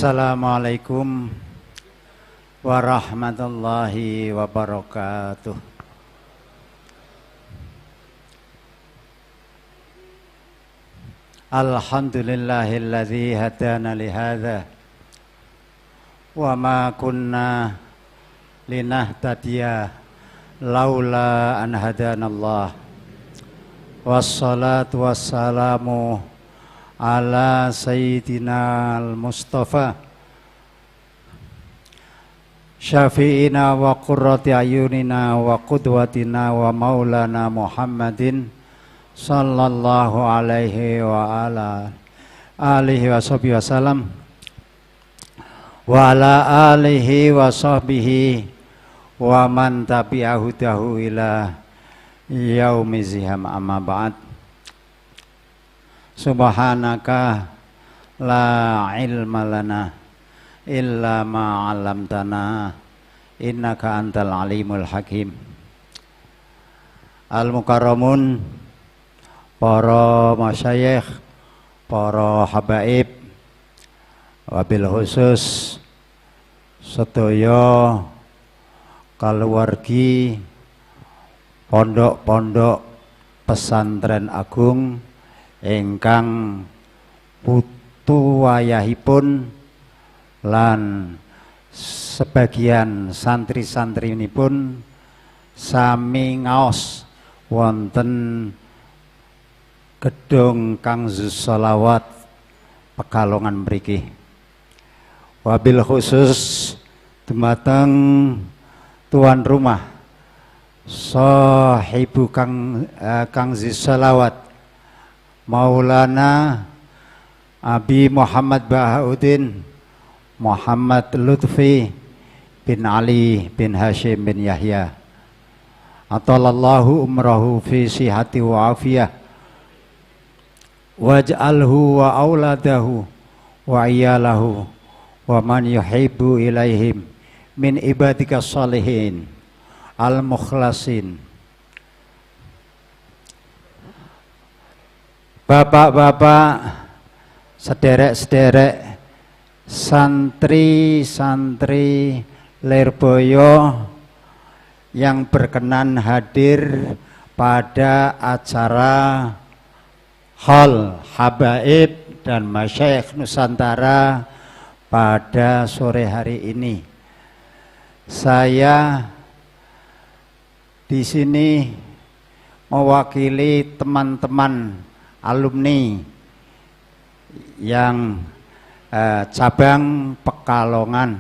Assalamualaikum warahmatullahi wabarakatuh. Alhamdulillahilladzi hadana lihadza wa ma kunna linahtadiya laula an hadanallah. Wassalatu wassalamu ala sayyidina al-Mustafa syafi'ina wa qurrati ayunina wa qudwatina wa maulana Muhammadin sallallahu alaihi wa ala alihi wa sahbihi wasallam wa ala alihi wa sahbihi wa man tabi'ahu dahu ila yaumi ziham amma ba'd. Subhanaka la ilma lana illa ma 'allamtana innaka antal alimul hakim. Al-mukarramun, para masyayikh, para habaib, wabil khusus sedaya kaluwargi pondok-pondok pesantren agung ingkang putu wayahipun lan sebagian santri-santrinipun sami ngaos wonten gedung Kanzus Sholawat Pekalongan mriki. Wabil khusus dumateng tuan rumah sahibu Kanzus Sholawat Maulana Abi Muhammad Bahauddin Muhammad Lutfi bin Ali bin Hashim bin Yahya atalallahu umrahu fi sihati wa afiyah waj'alhu wa auladahu wa iyalahu wa man yuhibbu ilaihim min ibadika salihin al-mukhlasin. Bapak-bapak, sederek-sederek, santri-santri Lirboyo yang berkenan hadir pada acara Hall Habaib dan Masyayikh Nusantara pada sore hari ini. Saya di sini mewakili teman-teman alumni yang cabang Pekalongan,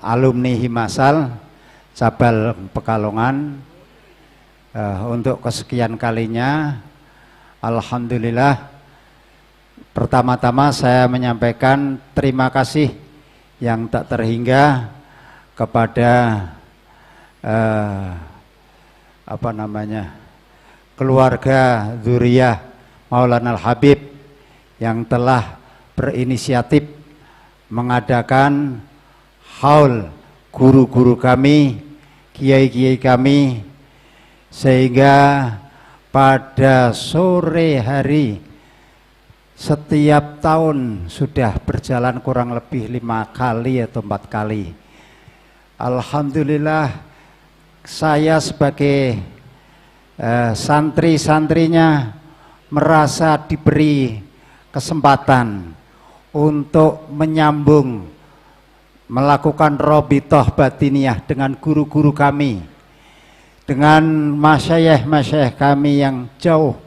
alumni Himasal cabang Pekalongan, untuk kesekian kalinya. Alhamdulillah, pertama-tama saya menyampaikan terima kasih yang tak terhingga kepada keluarga dzurriyyah Maulana Al-Habib yang telah berinisiatif mengadakan haul guru-guru kami, kiai-kiai kami, sehingga pada sore hari setiap tahun sudah berjalan kurang lebih 5 kali atau 4 kali. Alhamdulillah, saya sebagai santri-santrinya merasa diberi kesempatan untuk menyambung, melakukan robitoh batiniyah dengan guru-guru kami, dengan masyayikh-masyayikh kami yang jauh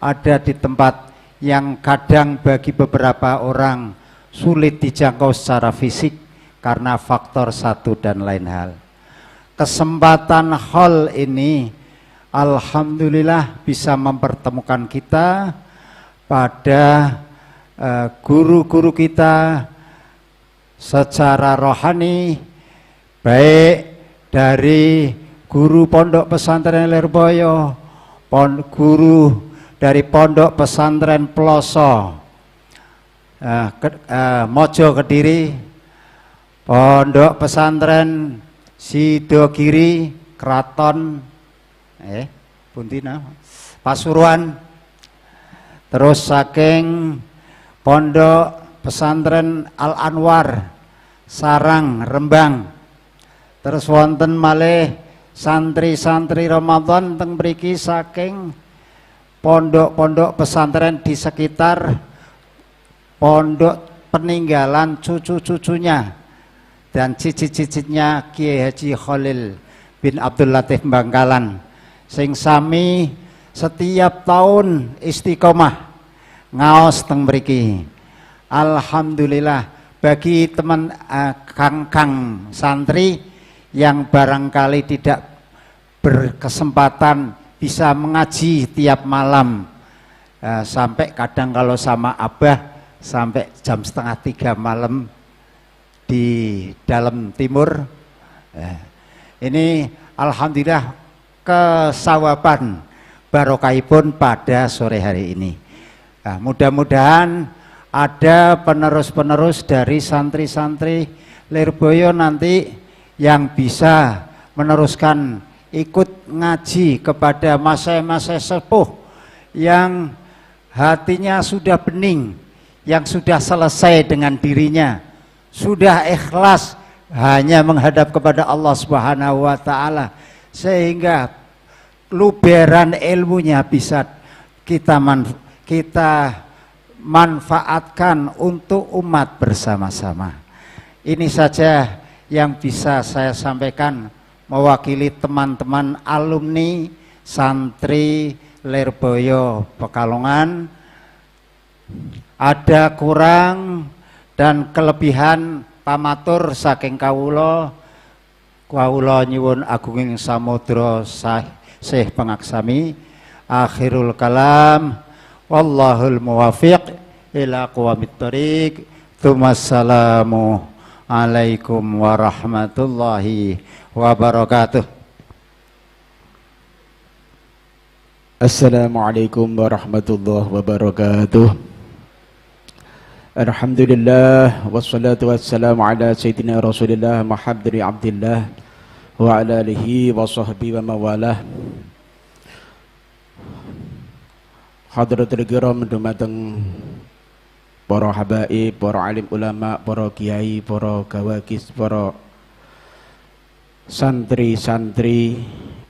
ada di tempat yang kadang bagi beberapa orang sulit dijangkau secara fisik karena faktor satu dan lain hal. Kesempatan hall ini alhamdulillah bisa mempertemukan kita pada guru-guru kita secara rohani, baik dari guru pondok pesantren Lirboyo, guru dari pondok pesantren Ploso, Mojo Kediri, pondok pesantren Sidogiri, Kraton, Puntina, Pasuruan, terus saking pondok pesantren Al Anwar Sarang Rembang. Terus wonten malih santri-santri Ramadan teng mriki saking pondok-pondok pesantren di sekitar pondok peninggalan cucu-cucunya dan cicit-cicitnya Kiai Haji Khalil bin Abdul Latif Bangkalan sing sami setiap tahun istiqomah ngaos teng mriki. Alhamdulillah bagi teman kang santri yang barangkali tidak berkesempatan bisa mengaji tiap malam sampai kadang kalau sama abah sampai jam 2:30 malam di dalam timur. Ini alhamdulillah kesawaban barokahipun pada sore hari ini. Mudah-mudahan ada penerus-penerus dari santri-santri Lirboyo nanti yang bisa meneruskan ikut ngaji kepada masa-masa sepuh yang hatinya sudah bening, yang sudah selesai dengan dirinya, sudah ikhlas hanya menghadap kepada Allah Subhanahu wa taala, sehingga luberan ilmunya bisa kita manfaatkan untuk umat bersama-sama. Ini saja yang bisa saya sampaikan mewakili teman-teman alumni santri Lirboyo Pekalongan. Ada kurang dan kelebihan pamatur saking kawula nyuwun agunging samudra Syekh Pangaksami. Akhirul kalam wallahul muwafiq ila aqwamit thoriq. Wassalamu alaikum warahmatullahi wabarakatuh. Assalamualaikum warahmatullahi wabarakatuh. Alhamdulillah wassalatu wassalamu ala sayyidina Rasulillah Muhammad bin Abdillah wa ala alihi wa sahbihi wa mawalah. Hadratul kiram dumateng para habaib, para alim ulama, para kiai, para gawakis, para santri-santri,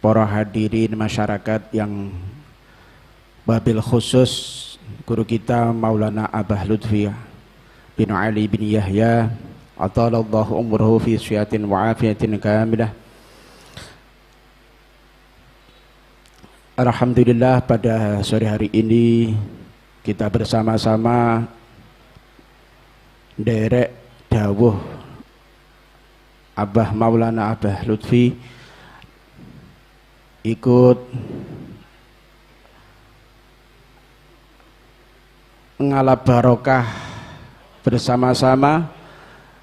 para hadirin masyarakat yang wabil khusus guru kita Maulana Abah Lutfi bin Ali bin Yahya atalallahu umruhu fi syiatin wa afiyatin kamilah. Alhamdulillah pada sore hari ini kita bersama-sama derek dawuh Abah Maulana Abah Lutfi ikut ngalap barokah bersama-sama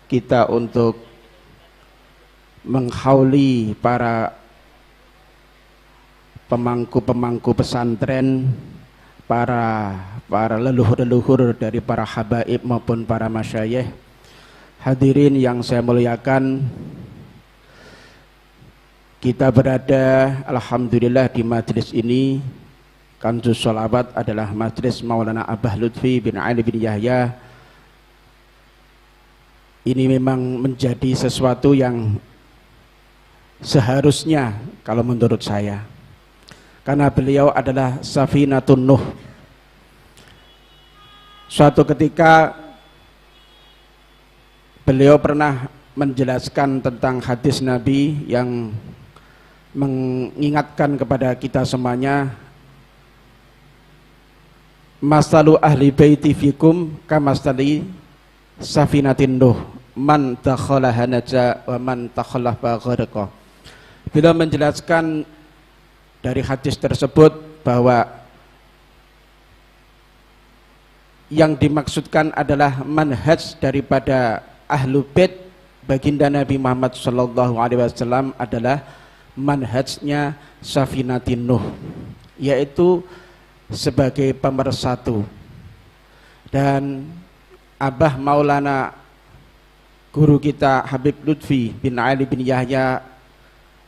kita untuk menghauli para pemangku-pemangku pesantren, para leluhur-leluhur dari para habaib maupun para masyayikh. Hadirin yang saya muliakan, kita berada alhamdulillah di majlis ini. Kanjus Sholawat adalah majlis Maulana Abah Lutfi bin Ali bin Yahya. Ini memang menjadi sesuatu yang seharusnya kalau menurut saya, karena beliau adalah Safinatun Nuh. Suatu ketika beliau pernah menjelaskan tentang hadis Nabi yang mengingatkan kepada kita semuanya, masalu ahli baiti fikum kamastali safinatin Nuh, man takhalaha naja wa man takhalafa gharaqa. Beliau menjelaskan dari hadis tersebut bahwa yang dimaksudkan adalah manhaj daripada ahlu bait baginda Nabi Muhammad sallallahu alaihi wasallam adalah manhajnya Safinatin Nuh, yaitu sebagai pemersatu. Dan Abah Maulana guru kita Habib Lutfi bin Ali bin Yahya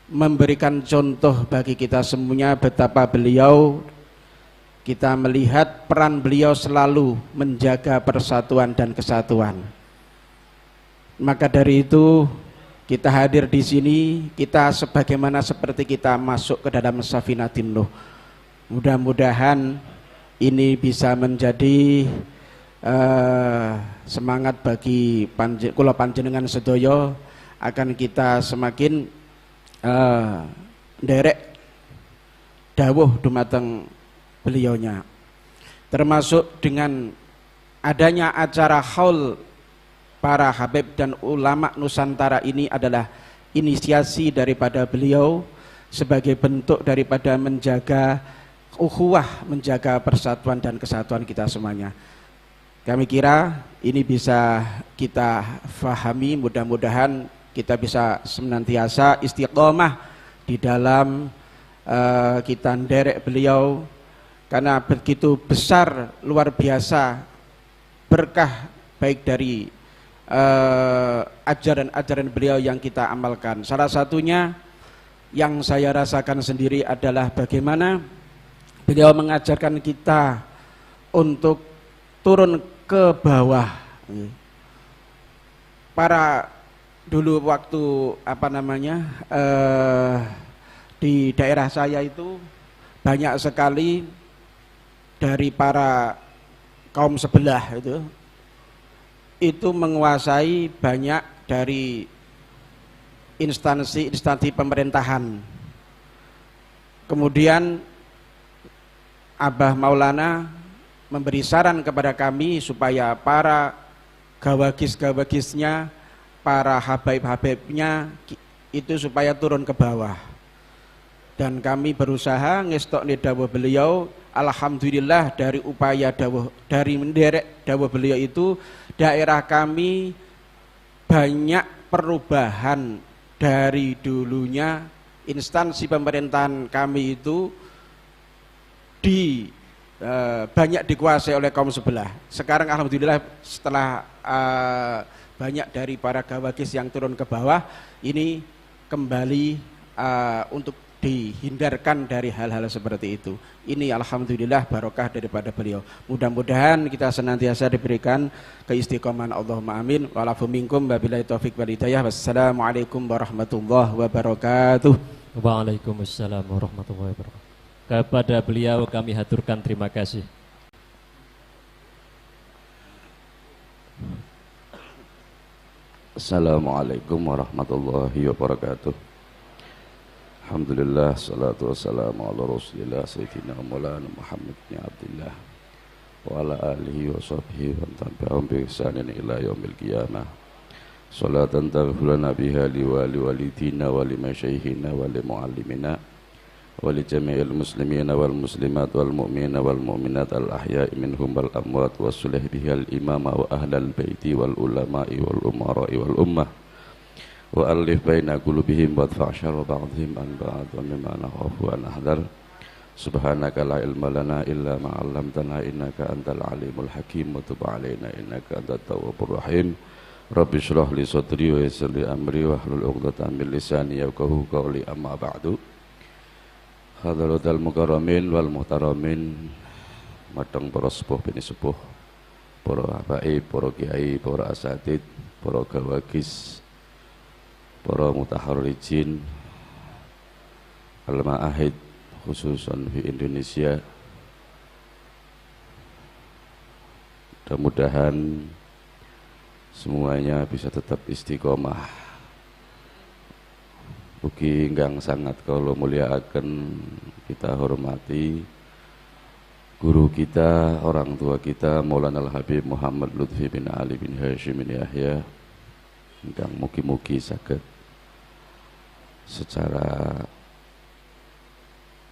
memberikan contoh bagi kita semuanya betapa beliau kita melihat peran beliau selalu menjaga persatuan dan kesatuan. Maka dari itu kita hadir di sini, kita sebagaimana seperti kita masuk ke dalam Safinatin Nuh. Mudah-mudahan ini bisa menjadi semangat bagi kula panjenengan sedaya, akan kita semakin nderek dawuh dumateng beliaunya, termasuk dengan adanya acara haul para habib dan ulama Nusantara ini adalah inisiasi daripada beliau sebagai bentuk daripada menjaga ukhuwah, menjaga persatuan dan kesatuan kita semuanya. Kami kira ini bisa kita fahami, mudah-mudahan kita bisa senantiasa istiqomah di dalam kita nderek beliau, karena begitu besar luar biasa berkah baik dari ajaran-ajaran beliau yang kita amalkan. Salah satunya yang saya rasakan sendiri adalah bagaimana beliau mengajarkan kita untuk turun ke bawah. Para dulu waktu di daerah saya itu banyak sekali dari para kaum sebelah itu menguasai banyak dari instansi pemerintahan. Kemudian Abah Maulana memberi saran kepada kami supaya para gawagis-gawagisnya, para habaib-habibnya itu supaya turun ke bawah. Dan kami berusaha ngestokne dawuh beliau. Alhamdulillah dari upaya dawuh, dari menderek dawuh beliau itu, daerah kami banyak perubahan. Dari dulunya instansi pemerintahan kami itu banyak dikuasai oleh kaum sebelah. Sekarang alhamdulillah setelah banyak dari para gawagis yang turun ke bawah, ini kembali untuk dihindarkan dari hal-hal seperti itu. Ini alhamdulillah barokah daripada beliau. Mudah-mudahan kita senantiasa diberikan keistiqomahan, Allahumma amin. Wa'alafu minkum wabillahi taufiq wal hidayah. Wassalamualaikum warahmatullahi wabarakatuh. Waalaikumsalam warahmatullahi wabarakatuh. Kepada beliau kami haturkan terima kasih. Assalamualaikum warahmatullahi wabarakatuh. Alhamdulillah, salatu wassalamu ala rasulillah sayyidina maulana Muhammad bin Abdillah wa ala alihi wa sahbihi wa tabi'ahum bi ihsanin ila yaumil qiyamah. Salatan taghfir lana biha li walidina wa li masyayikhina wa li muallimina wa li jami'il muslimina wal muslimat wal mu'minina wal mu'minat al ahya'i minhum wal amwat wa sulih biha al imama wa ahlal baiti wal ulama'i wal umara'i wal ummah wa alif baina qulubihim wa fa'shar wa ba'dihim an ba'd wa mimma nakhafu wa nahdar. Subhanaka la ilma lana illa ma 'allamtana innaka antal alimul hakim wa tub 'alaina innaka antat tawwabur rahim. Rabbi shrah li sadri wa yassir li amri wa hlul 'uqdatam min lisani yafqahu qawli, amma ba'du. Hadratul mukarramin wal muhtaramin, madang para sepuh bini sepuh, para habaib, para kiai, para asatid, para gawagis, para mutaharrijin al-ma'ahid khususan di Indonesia. Mudah-mudahan semuanya bisa tetap istiqomah. Ugi ingkang sangat kula mulyakaken, kita hormati guru kita, orang tua kita, Maulana Al-Habib Muhammad Lutfi bin Ali bin Hashim bin Yahya, ingkang mugi-mugi saged secara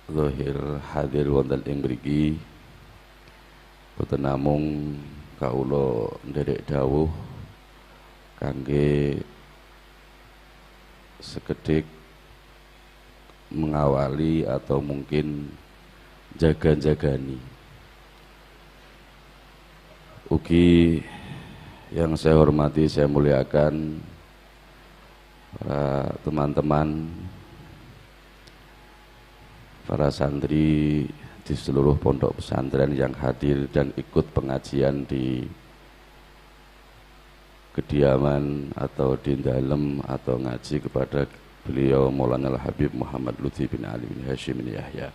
zahir hadir wonten ing mriki, boten namung kawula nderek dawuh kangge sekedhik mengawali atau mungkin jaga-jagani. Ugi yang saya hormati, saya muliakan para teman-teman, para santri di seluruh pondok pesantren yang hadir dan ikut pengajian di kediaman atau di dalam atau ngaji kepada beliau Maulana Al-Habib Muhammad Lutfi bin Ali bin Hashim bin Yahya.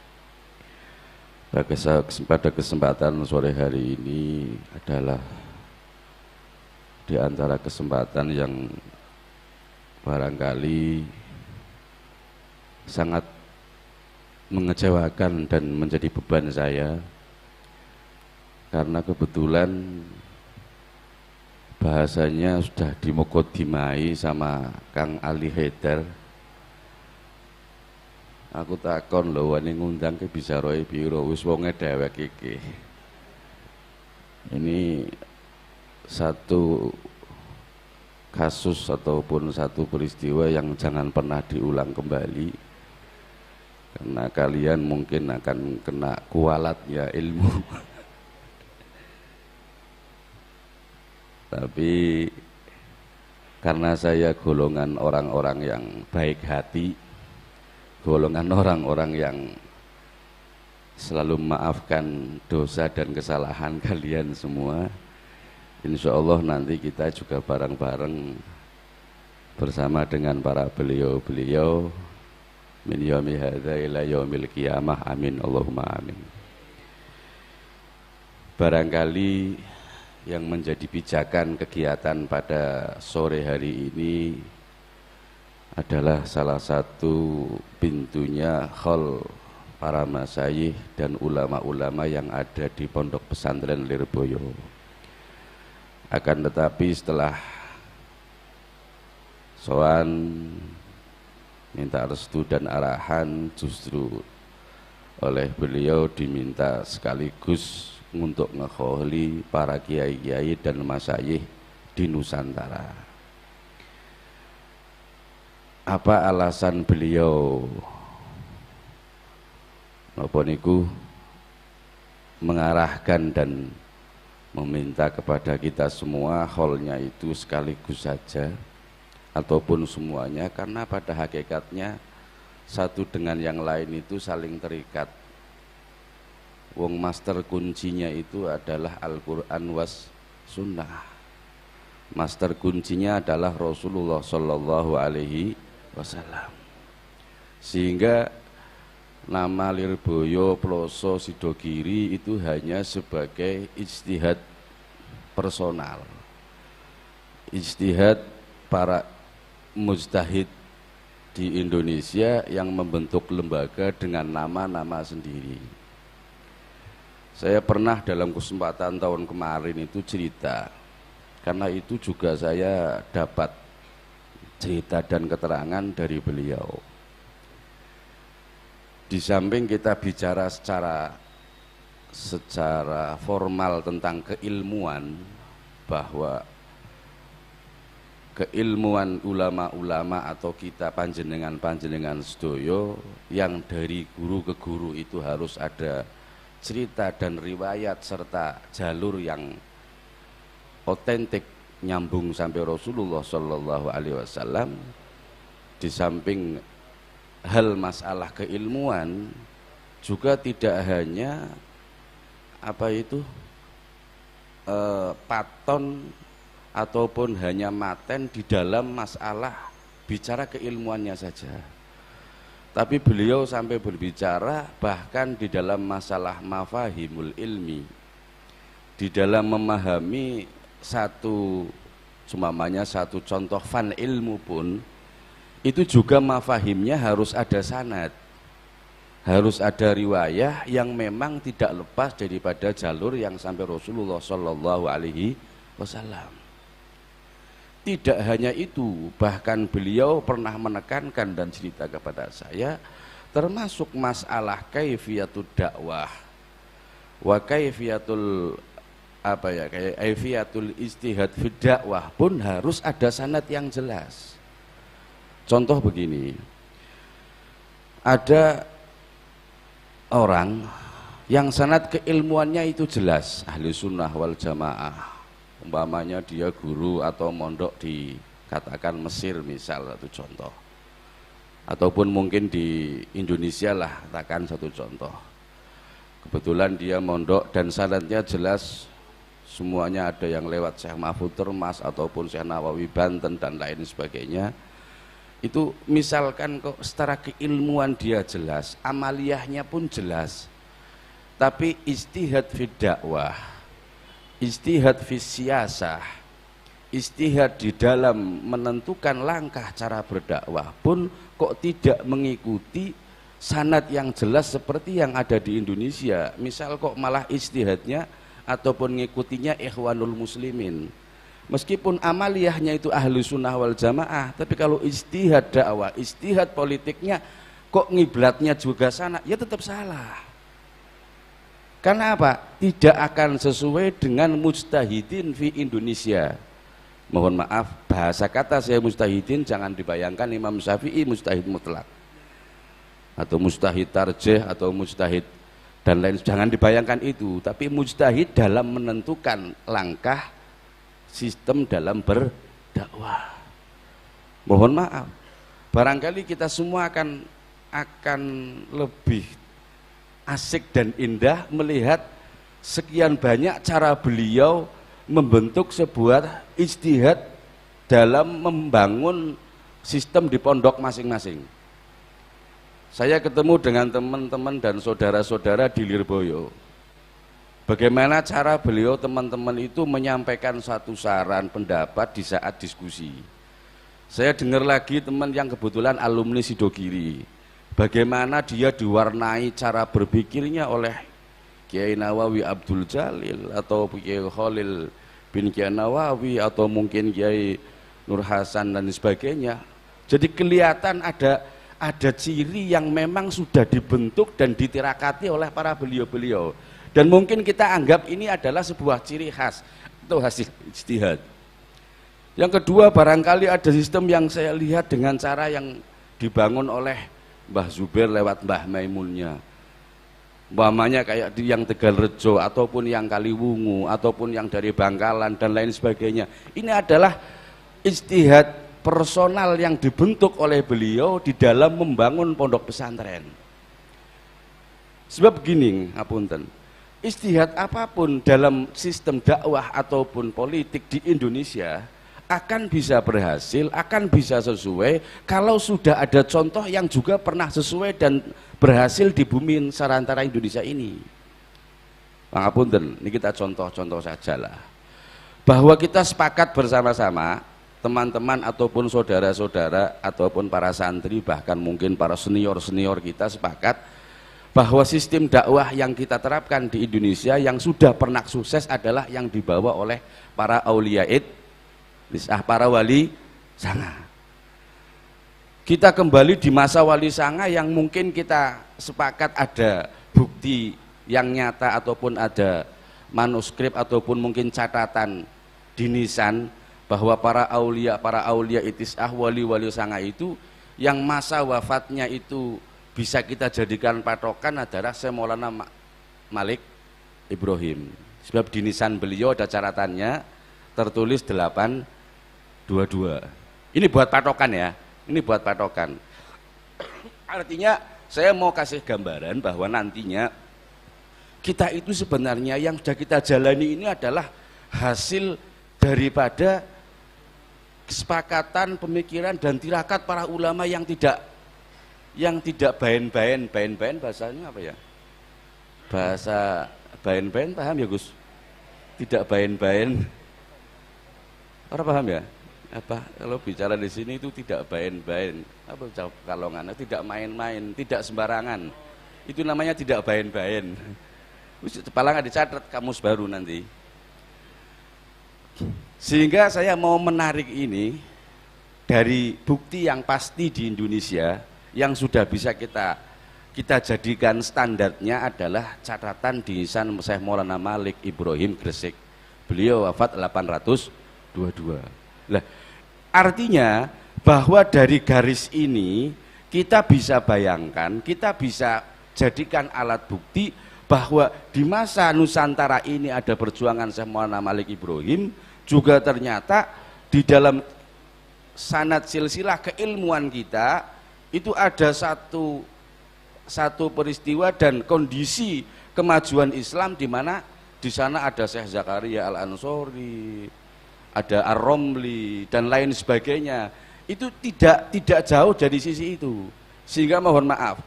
Pada kesempatan sore hari ini adalah di antara kesempatan yang barangkali sangat mengecewakan dan menjadi beban saya, karena kebetulan bahasanya sudah dimukodimai sama Kang Ali Haidar. Aku takon lho, wani ngundang ke bisa roe biro, wis wonge dhewek iki. Ini satu kasus ataupun satu peristiwa yang jangan pernah diulang kembali, karena kalian mungkin akan kena kualatnya ilmu. Tapi karena saya golongan orang-orang yang baik hati, golongan orang-orang yang selalu memaafkan dosa dan kesalahan kalian semua, insya Allah nanti kita juga bareng-bareng bersama dengan para beliau-beliau min yaumi hadza ila yaumil qiyamah, amin Allahumma amin. Barangkali yang menjadi pijakan kegiatan pada sore hari ini adalah salah satu pintunya hall para masyayikh dan ulama-ulama yang ada di Pondok Pesantren Lirboyo. Akan tetapi setelah soan minta restu dan arahan, justru oleh beliau diminta sekaligus untuk ngekholi para kiai-kiai dan masyayikh di Nusantara. Apa alasan beliau napa niku mengarahkan dan meminta kepada kita semua holnya itu sekaligus saja ataupun semuanya? Karena pada hakikatnya satu dengan yang lain itu saling terikat. Wong master kuncinya itu adalah Al-Quran was sunnah. Master kuncinya adalah Rasulullah Sallallahu Alaihi Wasallam. Sehingga nama Lirboyo, Ploso, Sidogiri itu hanya sebagai ijtihad personal, ijtihad para mujtahid di Indonesia yang membentuk lembaga dengan nama-nama sendiri. Saya pernah dalam kesempatan tahun kemarin itu cerita, karena itu juga saya dapat cerita dan keterangan dari beliau. Di samping kita bicara secara formal tentang keilmuan, bahwa keilmuan ulama-ulama atau kita panjenengan sedoyo yang dari guru ke guru itu harus ada cerita dan riwayat serta jalur yang otentik nyambung sampai Rasulullah Sallallahu Alaihi Wasallam. Di samping hal masalah keilmuan juga tidak hanya paton ataupun hanya maten di dalam masalah bicara keilmuannya saja, tapi beliau sampai berbicara bahkan di dalam masalah mafahimul ilmi, di dalam memahami satu contoh fan ilmu pun itu juga mafahimnya harus ada sanad, harus ada riwayah yang memang tidak lepas daripada jalur yang sampai Rasulullah Sallallahu Alaihi Wasallam. Tidak hanya itu, bahkan beliau pernah menekankan dan cerita kepada saya termasuk masalah kaifiyatud dakwah wa kaifiyatul kaifiyatul istihad fid dakwah pun harus ada sanad yang jelas. Contoh begini, ada orang yang sanad keilmuannya itu jelas, ahli sunnah wal jamaah, umpamanya dia guru atau mondok di katakan Mesir misal, satu contoh, ataupun mungkin di Indonesia lah, katakan satu contoh. Kebetulan dia mondok dan sanadnya jelas, semuanya ada yang lewat Syekh Mahfud Termas ataupun Syekh Nawawi Banten dan lain sebagainya. Itu misalkan kok secara keilmuan dia jelas, amaliyahnya pun jelas, tapi ijtihad fi dakwah, ijtihad fi siyasah, ijtihad di dalam menentukan langkah cara berdakwah pun kok tidak mengikuti sanad yang jelas seperti yang ada di Indonesia. Misal kok malah ijtihadnya ataupun ngikutinya Ikhwanul Muslimin, meskipun amaliyahnya itu ahlu sunnah wal jamaah, tapi kalau ijtihad dakwah, ijtihad politiknya kok ngiblatnya juga sana, ya tetap salah. Karena apa? Tidak akan sesuai dengan mujtahidin fi Indonesia. Mohon maaf, bahasa kata saya mujtahidin jangan dibayangkan Imam Syafi'i mujtahid mutlak atau mujtahid tarjih atau mujtahid dan lain, jangan dibayangkan itu, tapi mujtahid dalam menentukan langkah sistem dalam berdakwah. Mohon maaf, barangkali kita semua akan lebih asik dan indah melihat sekian banyak cara beliau membentuk sebuah ijtihad dalam membangun sistem di pondok masing-masing. Saya ketemu dengan teman-teman dan saudara-saudara di Lirboyo. Bagaimana cara beliau teman-teman itu menyampaikan satu saran pendapat di saat diskusi. Saya dengar lagi teman yang kebetulan alumni Sidogiri, bagaimana dia diwarnai cara berpikirnya oleh Kiai Nawawi Abdul Jalil atau Kiai Khalil bin Kiai Nawawi atau mungkin Kiai Nur Hasan dan sebagainya. Jadi kelihatan ada ciri yang memang sudah dibentuk dan ditirakati oleh para beliau-beliau, dan mungkin kita anggap ini adalah sebuah ciri khas atau hasil ijtihad. Yang kedua, barangkali ada sistem yang saya lihat dengan cara yang dibangun oleh Mbah Zubair lewat Mbah Maimunnya, umpamanya kayak yang Tegalrejo ataupun yang Kaliwungu ataupun yang dari Bangkalan dan lain sebagainya. Ini adalah ijtihad personal yang dibentuk oleh beliau di dalam membangun pondok pesantren. Sebab begini, ngapunten, ijtihad apapun dalam sistem dakwah ataupun politik di Indonesia akan bisa berhasil, akan bisa sesuai kalau sudah ada contoh yang juga pernah sesuai dan berhasil di bumi Nusantara Indonesia ini. Ngapunten, ini kita contoh-contoh sajalah, bahwa kita sepakat bersama-sama, teman-teman ataupun saudara-saudara ataupun para santri, bahkan mungkin para senior-senior kita sepakat bahwa sistem dakwah yang kita terapkan di Indonesia yang sudah pernah sukses adalah yang dibawa oleh para auliaid, para wali sanga. Kita kembali di masa wali sanga yang mungkin kita sepakat ada bukti yang nyata ataupun ada manuskrip ataupun mungkin catatan di nisan bahwa para aulia itisah, wali-wali sanga itu yang masa wafatnya itu bisa kita jadikan patokan adalah Syekh Maulana Malik Ibrahim. Sebab di nisan beliau ada catatannya tertulis 822. Ini buat patokan ya, ini buat patokan. Artinya saya mau kasih gambaran bahwa nantinya kita itu sebenarnya yang sudah kita jalani ini adalah hasil daripada kesepakatan, pemikiran dan tirakat para ulama yang tidak bain-bain bahasanya apa ya? Bahasa bain-bain paham ya Gus? Tidak bain-bain. Orang paham ya? Apa kalau bicara di sini itu tidak bain-bain. Apa kalongan? Tidak main-main, tidak sembarangan. Itu namanya tidak bain-bain. Kepala nggak dicatat kamus baru nanti. Sehingga saya mau menarik ini dari bukti yang pasti di Indonesia yang sudah bisa kita jadikan standarnya adalah catatan di nisan Syekh Maulana Malik Ibrahim Gresik. Beliau wafat 822. Nah, artinya bahwa dari garis ini kita bisa bayangkan, kita bisa jadikan alat bukti bahwa di masa Nusantara ini ada perjuangan Syekh Maulana Malik Ibrahim. Juga ternyata di dalam sanad silsilah keilmuan kita itu ada satu satu peristiwa dan kondisi kemajuan Islam di mana di sana ada Syekh Zakaria Al-Ansori, ada Ar-Romli dan lain sebagainya. Itu tidak jauh dari sisi itu. Sehingga mohon maaf,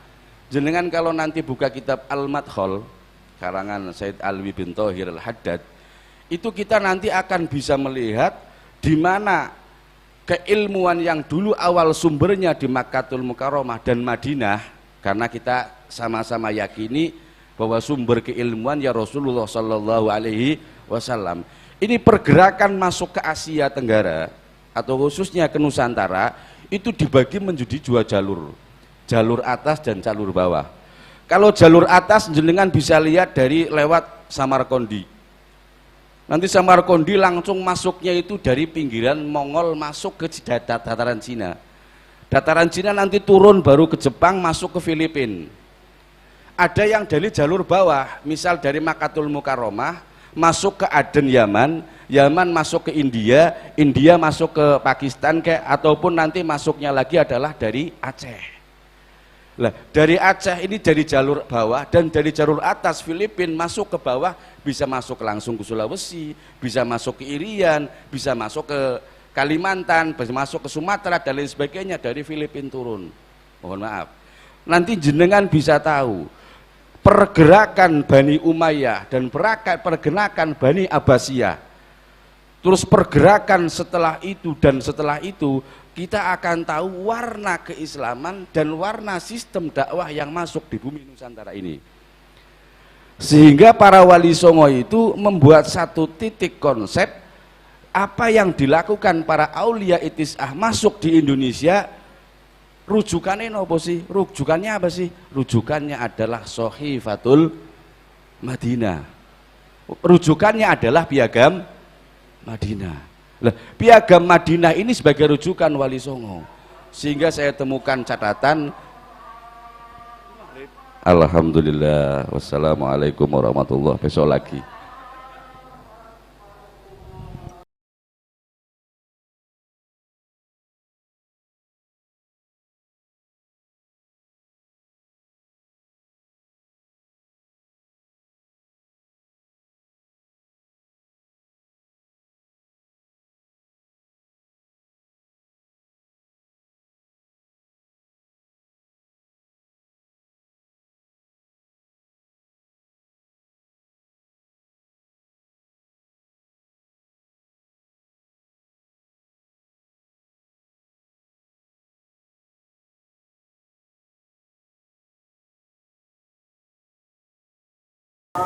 jenengan kalau nanti buka kitab Al-Madkhal karangan Said Alwi bin Thohir Al-Haddad, itu kita nanti akan bisa melihat di mana keilmuan yang dulu awal sumbernya di Makkatul Mukarramah dan Madinah, karena kita sama-sama yakini bahwa sumber keilmuan ya Rasulullah Sallallahu Alaihi Wasallam. Ini pergerakan masuk ke Asia Tenggara atau khususnya ke Nusantara itu dibagi menjadi dua jalur, jalur atas dan jalur bawah. Kalau jalur atas jenengan bisa lihat dari lewat Samarkandi. Nanti Samarkandi langsung masuknya itu dari pinggiran Mongol masuk ke dataran Cina. Dataran Cina nanti turun baru ke Jepang masuk ke Filipina. Ada yang dari jalur bawah, misal dari Makkatul Mukarramah masuk ke Aden Yaman, Yaman masuk ke India, India masuk ke Pakistan ataupun nanti masuknya lagi adalah dari Aceh. Lah, dari Aceh ini dari jalur bawah dan dari jalur atas Filipina masuk ke bawah bisa masuk langsung ke Sulawesi, bisa masuk ke Irian, bisa masuk ke Kalimantan, bisa masuk ke Sumatera dan lain sebagainya dari Filipina turun. Mohon maaf. Nanti jenengan bisa tahu pergerakan Bani Umayyah dan pergerakan Bani Abbasiyah. Terus pergerakan setelah itu dan setelah itu kita akan tahu warna keislaman dan warna sistem dakwah yang masuk di bumi Nusantara ini. Sehingga para wali songo itu membuat satu titik konsep apa yang dilakukan para aulia itisah masuk di Indonesia. Rujukannya apa sih? Rujukannya apa sih? Rujukannya adalah Sohifatul Madinah. Rujukannya adalah Piagam Madinah. Lah, Piagam Madinah ini sebagai rujukan wali songo. Sehingga saya temukan catatan. Alhamdulillah, wassalamualaikum warahmatullahi wabarakatuh. Besok lagi.